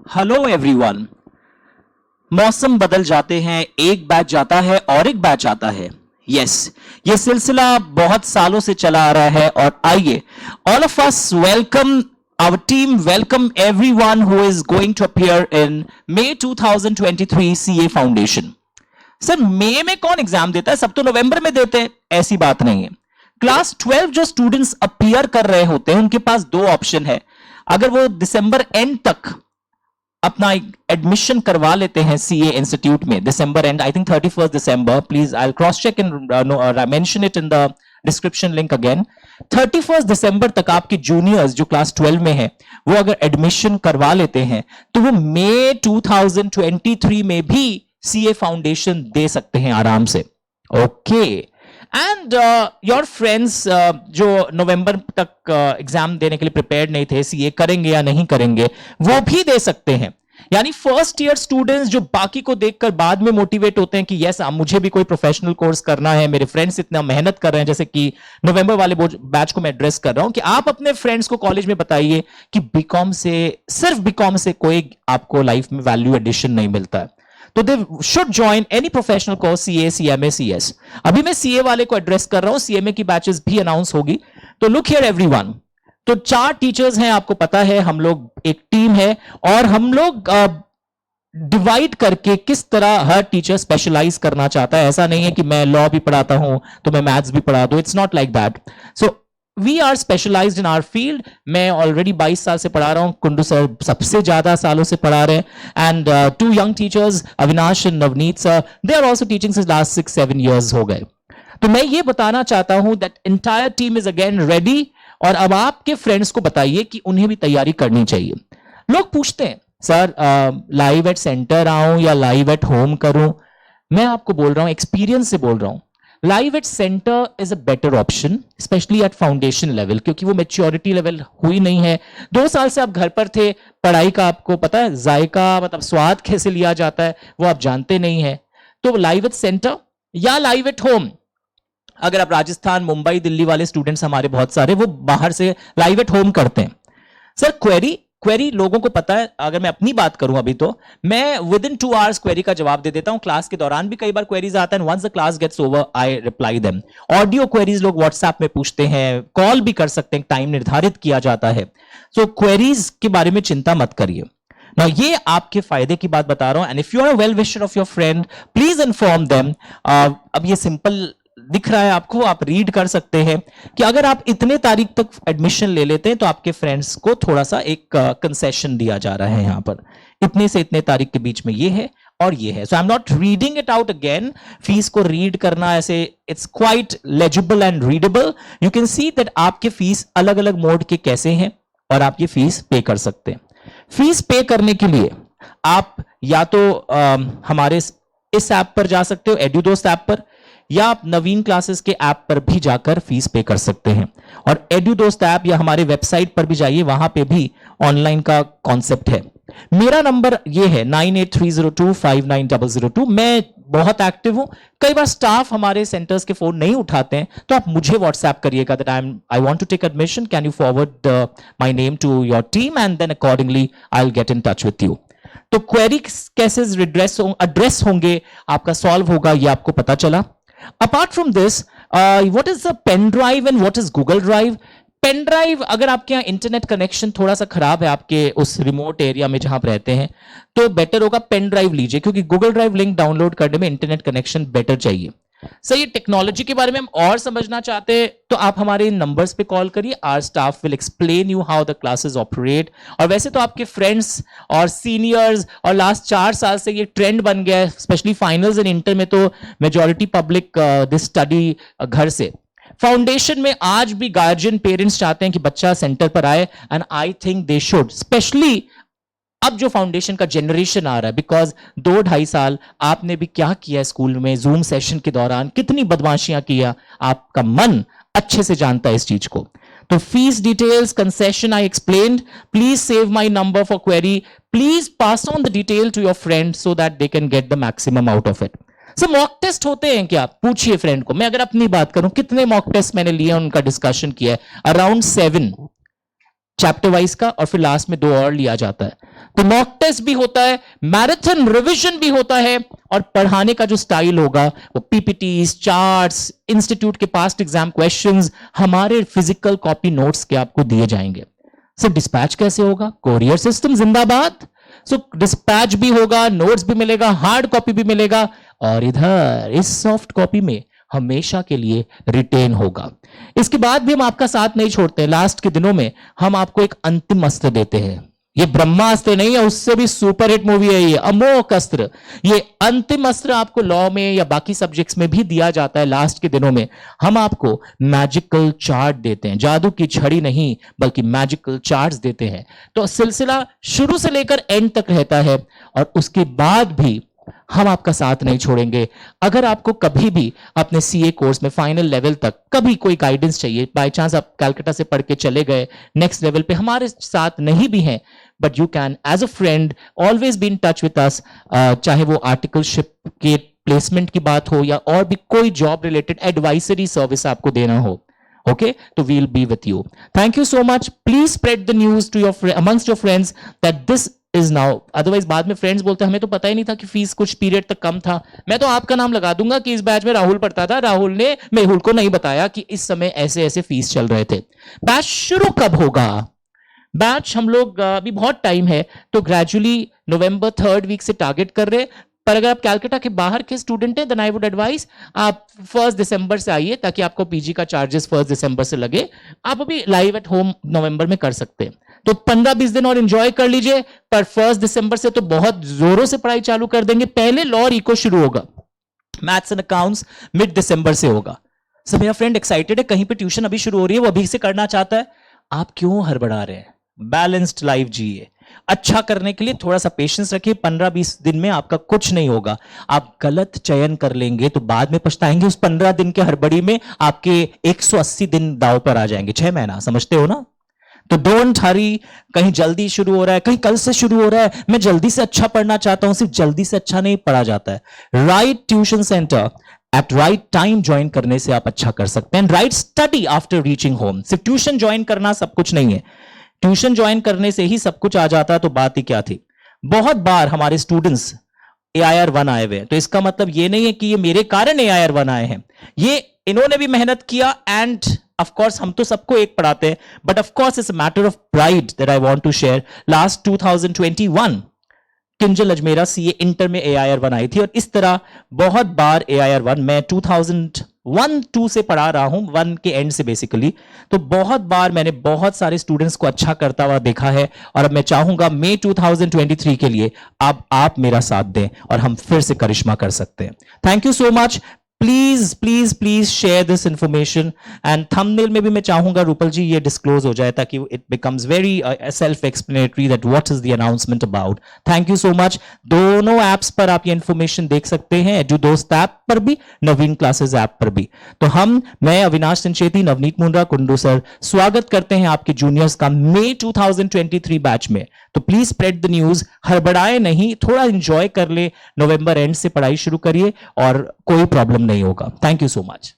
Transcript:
Hello everyone. मौसम बदल जाते हैं, एक बैच जाता है और एक बैच आता है। यस, ये सिलसिला बहुत सालों से चला आ रहा है और आइए all of us welcome our team, welcome everyone who is going to appear in May 2023 CA foundation. Sir, मई में कौन एग्जाम देता है? सब तो नवंबर में देते हैं। ऐसी बात नहीं है। क्लास 12 जो स्टूडेंट्स अपीयर कर रहे होते हैं उनके पास दो ऑप्शन है। अगर वो दिसंबर एंड तक अपना एडमिशन करवा लेते हैं सीए इंस्टीट्यूट में, December and I think 31 December, please I cross check and mention it in the description link again. 31 दिसंबर तक आपके जूनियर्स जो क्लास 12 में है वो अगर एडमिशन करवा लेते हैं तो वो मई 2023 में भी सीए फाउंडेशन दे सकते हैं आराम से। ओके, एंड योर फ्रेंड्स जो नवंबर तक एग्जाम देने के लिए प्रिपेयर्ड नहीं थे, सीए करेंगे या नहीं करेंगे, वो भी दे सकते हैं। यानी फर्स्ट ईयर स्टूडेंट्स जो बाकी को देखकर बाद में मोटिवेट होते हैं कि यस मुझे भी कोई प्रोफेशनल कोर्स करना है, मेरे फ्रेंड्स इतना मेहनत कर रहे हैं, जैसे कि नवंबर वाले बैच को मैं एड्रेस कर रहा हूं कि आप अपने फ्रेंड्स को कॉलेज में बताइए कि बीकॉम से, सिर्फ बीकॉम से कोई आपको लाइफ में वैल्यू एडिशन नहीं मिलता है, तो they should join any professional course, CA, CMA, CS. अभी मैं सीए वाले को एड्रेस कर रहा हूं, सीएमए की बैचेस भी अनाउंस होगी। तो लुक हियर एवरीवन, तो 4 टीचर्स हैं, आपको पता है, हम लोग एक टीम है और हम लोग डिवाइड करके किस तरह हर टीचर स्पेशलाइज करना चाहता है। ऐसा नहीं है कि मैं लॉ भी पढ़ाता हूं तो मैं मैथ्स भी पढ़ा दूं, it's not like that. So we are specialised in our field. मैं ऑलरेडी 22 साल से पढ़ा रहा हूं, कुंडू सर सबसे ज्यादा सालों से पढ़ा रहे हैं, and 2 young teachers, Avinash and Navneet sir, they are also teaching since last 6-7 years हो गए। तो मैं ये बताना चाहता हूं that entire team is again ready, और अब आपके फ्रेंड्स को बताइए कि उन्हें भी तैयारी करनी चाहिए। लोग पूछते हैं सर लाइव एट सेंटर आऊं या लाइव एट होम करूं? मैं आपको बोल रहा हूं, एक्सपीरियंस से बोल रहा हूं, live at centre is a better option, specially at foundation level, क्योंकि वो मैच्योरिटी लेवल हुई नहीं है। 2 साल से आप घर पर थे, पढ़ाई का आपको पता है जायका, मतलब स्वाद कैसे लिया जाता है वो आप जानते नहीं है। तो लाइव एट सेंटर या लाइव एट होम, अगर आप राजस्थान, मुंबई, दिल्ली वाले स्टूडेंट्स हमारे बहुत सारे वो बाहर से लाइव एट होम करते हैं। सर क्वेरी लोगों को पता है, अगर मैं अपनी बात करूं अभी तो मैं विद इन 2 hours क्वेरी का जवाब दे देता हूं। क्लास के दौरान भी कई बार क्वेरीज आता है, once the class gets over I reply them. Audio queries लोग व्हाट्सएप में पूछते हैं, कॉल भी कर सकते हैं, टाइम निर्धारित किया जाता है। सो क्वेरीज के बारे में चिंता मत करिए। Now, ये आपके फायदे की बात बता रहा हूं, and if you are a well wisher of your friend please inform them. अब ये सिंपल दिख रहा है आपको, आप रीड कर सकते हैं कि अगर आप इतने तारीख तक एडमिशन ले लेते हैं तो आपके फ्रेंड्स को थोड़ा सा एक कंसेशन दिया जा रहा है। यहां पर इतने से इतने तारीख के बीच में ये है और ये है। So I am not reading it out again. Fees को रीड करना ऐसे it's quite legible and readable. You can see that आपके फीस अलग अलग मोड के कैसे हैं और आप ये फीस पे कर सकते हैं। फीस पे करने के लिए आप या तो हमारे इस ऐप पर जा सकते हो, एड्यूदोस्त ऐप पर, या आप नवीन क्लासेस के ऐप पर भी जाकर फीस पे कर सकते हैं। और एड्यूदोस्त ऐप या हमारे वेबसाइट पर भी जाइए, वहां पे भी ऑनलाइन का कॉन्सेप्ट है। मेरा नंबर ये है 9830259002। मैं बहुत एक्टिव हूं। कई बार स्टाफ हमारे सेंटर्स के फोन नहीं उठाते हैं तो आप मुझे व्हाट्सएप करिएगा that I want to take admission, can you forward my name to your team, and then accordingly I will get in touch with you. तो क्वेरी कैसे एड्रेस होंगे, आपका सॉल्व होगा, ये आपको पता चला। Apart from this, what is the pen drive and what is Google Drive? Pen drive, अगर आपके यहाँ इंटरनेट कनेक्शन थोड़ा सा खराब है आपके उस रिमोट एरिया में जहां आप रहते हैं, तो बेटर होगा पेन ड्राइव लीजिए, क्योंकि गूगल ड्राइव लिंक डाउनलोड करने में इंटरनेट कनेक्शन बेटर चाहिए। सर, ये टेक्नोलॉजी के बारे में हम और समझना चाहते हैं तो आप हमारे इन नंबर्स पे कॉल करिए। Our staff will explain you how the classes operate. और वैसे तो आपके फ्रेंड्स और सीनियर्स, और लास्ट 4 साल से ये ट्रेंड बन गया है, स्पेशली फाइनल्स एंड इंटर में तो मेजॉरिटी पब्लिक दिस स्टडी घर से। फाउंडेशन में आज भी गार्जियन, पेरेंट्स चाहते हैं कि बच्चा सेंटर पर आए, and I think they should, specially अब जो फाउंडेशन का जनरेशन आ रहा है, बिकॉज 2-2.5 साल आपने भी क्या किया स्कूल में, जूम सेशन के दौरान कितनी बदमाशियां किया, आपका मन अच्छे से जानता है इस चीज को। तो fees details, concession I explained. Please save my number for query, please pass on the detail to your friend so that they can get the maximum out of it. Sir, mock test होते हैं क्या? पूछिए friend को। मैं अगर अपनी बात करूं, कितने मॉक टेस्ट मैंने लिए, उनका डिस्कशन किया है, अराउंड 7 चैप्टर वाइज का, और फिर लास्ट में 2 और लिया जाता है। तो मॉक टेस्ट भी होता है, मैराथन रिवीजन भी होता है, और पढ़ाने का जो स्टाइल होगा वो पीपीटीज, चार्ट्स, इंस्टीट्यूट के पास्ट एग्जाम क्वेश्चंस, हमारे फिजिकल कॉपी नोट्स के आपको दिए जाएंगे। सो डिस्पैच कैसे होगा? कोरियर सिस्टम जिंदाबाद। सो डिस्पैच भी होगा, नोट्स भी मिलेगा, हार्ड कॉपी भी मिलेगा, और इधर इस सॉफ्ट कॉपी में हमेशा के लिए रिटेन होगा। इसके बाद भी हम आपका साथ नहीं छोड़ते। लास्ट के दिनों में हम आपको एक अंतिम अस्त्र देते हैं। ये ब्रह्मास्त्र नहीं है, उससे भी सुपर हिट मूवी है ये अमोघ अस्त्र। ये अंतिम अस्त्र आपको लॉ में या बाकी सब्जेक्ट्स में भी दिया जाता है। लास्ट के दिनों में हम आपको मैजिकल चार्ट देते हैं, जादू की छड़ी नहीं बल्कि मैजिकल चार्ट्स देते हैं। तो सिलसिला शुरू से लेकर एंड तक रहता है, और उसके बाद भी हम आपका साथ नहीं छोड़ेंगे। अगर आपको कभी भी अपने सीए कोर्स में फाइनल लेवल तक कभी कोई गाइडेंस चाहिए, बाय चांस आप कलकत्ता से पढ़ के चले गए, नेक्स्ट लेवल पे हमारे साथ नहीं भी हैं, but you can as a friend always be in touch with us. चाहे वो आर्टिकलशिप के प्लेसमेंट की बात हो या और भी कोई जॉब रिलेटेड एडवाइजरी सर्विस आपको देना हो, okay, तो we'll be with you. Thank you so much. Please spread the news to your amongst your friends that this is now. Otherwise बाद में फ्रेंड्स बोलते हैं हमें तो पता ही नहीं था कि फीस कुछ पीरियड तक कम था। मैं तो आपका नाम लगा दूंगा कि इस बैच में राहुल पढ़ता था, राहुल ने मेहुल को नहीं बताया कि इस समय ऐसे ऐसे फीस चल रहे थे। बैच शुरू कब होगा? बैच हम लोग अभी बहुत टाइम है, तो ग्रेजुअली नवंबर 3rd वीक से टारगेट कर रहे हैं। पर अगर आप कैलकाटा के बाहर के स्टूडेंट हैं, देन आई वुड एडवाइस आप 1 दिसंबर से आइए, ताकि आपको पीजी का चार्जेस 1 दिसंबर से लगे। आप अभी लाइव एट होम नवंबर में कर सकते हैं, तो 15-20 दिन और एंजॉय कर लीजिए। पर 1 दिसंबर से तो बहुत जोरों से पढ़ाई चालू कर देंगे। पहले लॉ और इको शुरू होगा, मैथ्स एंड अकाउंट्स मिड दिसंबर से होगा। सब मेरा फ्रेंड एक्साइटेड है, कहीं पे ट्यूशन अभी शुरू हो रही है, वो अभी से करना चाहता है। आप क्यों हड़बड़ा रहे हैं? बैलेंस्ड लाइफ जिए। अच्छा करने के लिए थोड़ा सा पेशेंस रखिए। 15-20 दिन में आपका कुछ नहीं होगा। आप गलत चयन कर लेंगे तो बाद में पछताएंगे। उस 15 दिन के हड़बड़ी में आपके 180 दिन दांव पर आ जाएंगे, 6 महीना, समझते हो ना? तो डोंट हरी। कहीं जल्दी शुरू हो रहा है, कहीं कल से शुरू हो रहा है, मैं जल्दी से अच्छा पढ़ना चाहता हूं। सिर्फ जल्दी से अच्छा नहीं पढ़ा जाता है। Right tuition centre at right time join करने से आप अच्छा कर सकते हैं। Right study after reaching home. सिर्फ ट्यूशन ज्वाइन करना सब कुछ नहीं है। ट्यूशन ज्वाइन करने से ही सब कुछ आ जाता तो बात ही क्या थी। बहुत बार हमारे स्टूडेंट्स AIR 1 आए हुए हैं, तो इसका मतलब ये नहीं है कि ये मेरे कारण AIR 1 आए हैं। ये इन्होंने भी मेहनत किया, एंड ऑफ कोर्स हम तो सबको एक पढ़ाते हैं, but of course it's a matter of pride that I want to share. Last 2021 Kinjal Ajmera CA inter में AIR 1 आई थी, और इस तरह बहुत बार AIR 1 मैं 2001-2 से पढ़ा रहा हूं, 1 के एंड से बेसिकली। तो बहुत बार मैंने बहुत सारे स्टूडेंट्स को अच्छा करता हुआ देखा है, और अब मैं चाहूंगा मई 2023 के लिए अब आप मेरा साथ दें और हम फिर से करिश्मा कर सकते हैं। Thank you so much. Please please please share this information, and thumbnail में भी मैं चाहूंगा रूपल जी ये डिस्क्लोज हो जाए, ताकि it becomes very self explanatory that what is the announcement about. Thank you so much. दोनों एप्स पर आप ये इंफॉर्मेशन देख सकते हैं, एडू दोस्त ऐप पर भी, नवीन क्लासेस ऐप पर भी। तो मैं अविनाश संचेती, नवनीत मुंडा, कुंडू सर स्वागत करते हैं आपके जूनियर्स का मई 2023 बैच में। तो प्लीज स्प्रेड द न्यूज, हड़बड़ाए नहीं, थोड़ा एंजॉय कर ले। नवंबर एंड से पढ़ाई शुरू करिए और कोई प्रॉब्लम नहीं होगा। Thank you so much.